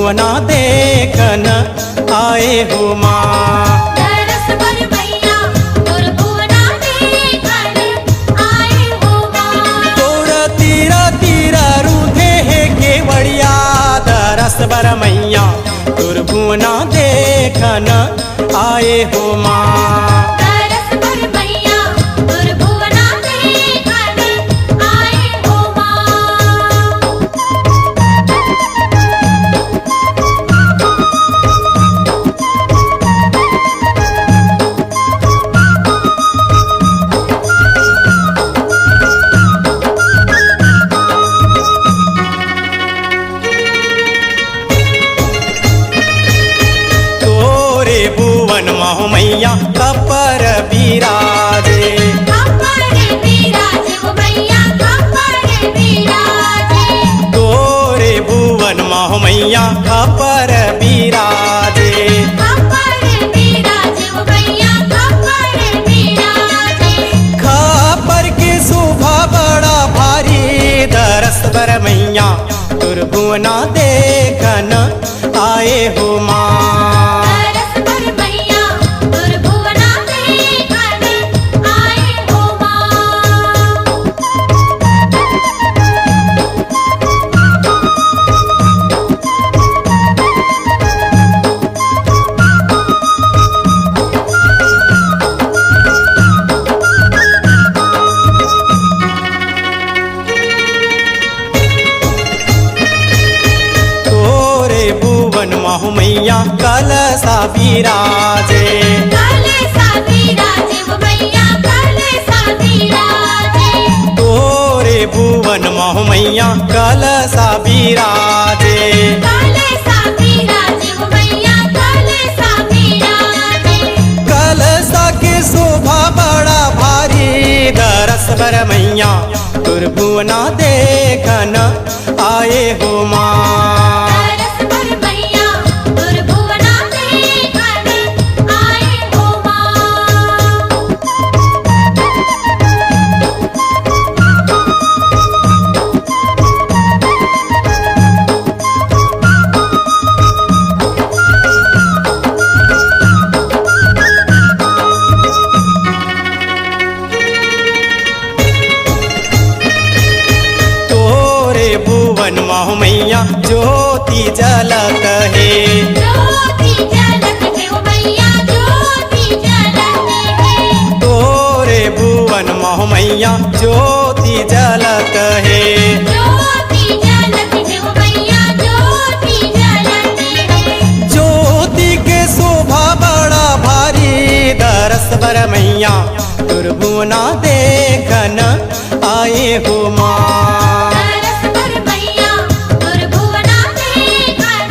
भुवना देखन आए हो माँ। दरस बर मैया तोर भुवना देखन आए हो माँ। तोर तीरा तीरा रूधे है केवड़िया दरस बर मैया तोर भुवना देखन आए हो माँ। दरस बर मैया तोर भुवना देखन आए हो माँ। तोरे भुवन माहो मैया कपर बिराजे। कपर बिराजे वो मैया कपर बिराजे। तोरे भुवन माहो मैया कपर बिराजे। कपर बिराजे वो मैया कपर बिराजे। खापर की शोभा बड़ा भारी दरस बर मैया तुर भुवना देखन आए हो माँ। दरस बर मैया तोर भुवना देखन आए हो माँ। तोरे भुवन माहो मैया कलसा बिराजे। कलसा बिराजे वो मैया कलसा बिराजे। तोरे भुवन माहो मैया कलसा बिराजे। कलसा बिराजे वो मैया कलसा बिराजे। कलसा की शोभा बड़ा भारी दरस बर मैया तुर भुवना देखन आए हो माँ। दरस बर मैया तोर भुवना देखन आए हो माँ। तोरे भुवन माहो मैया ज्योति जलत है। ज्योति जलत है वो मैया ज्योति जलत है। तोरे भुवन माहो मैया ज्योति जलत है। ज्योति जलत है वो मैया ज्योति जलत है। ज्योति के शोभा बड़ा भारी दरस बर मैया तुर भुवना देखन आए हो माँ। दरस बर मैया तोर भुवना देखन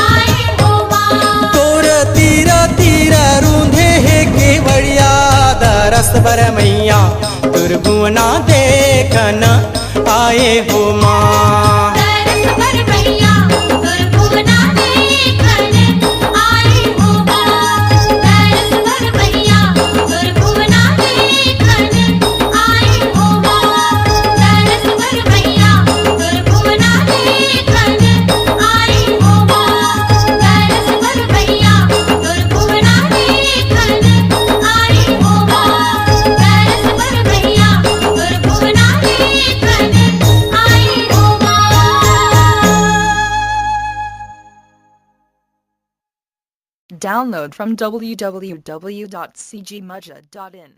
आए हो माँ। तोर तीरा तीरा रूंधे है केवड़िया दरस बर मैया तुर भुवना देखन आए हो माँ। दरस बर मैया तोर भुवना देखन आए हो माँ। दरस बर मैया तोर भुवना देखन आए हो माँ। दरस बर मैया तोर भुवना देखन आए हो माँ। दरस बर मैया तोर भुवना देखन आए हो माँ। दरस बर मैया तोर भुवना देखन आए हो माँ। Download from www.cgmudja.in.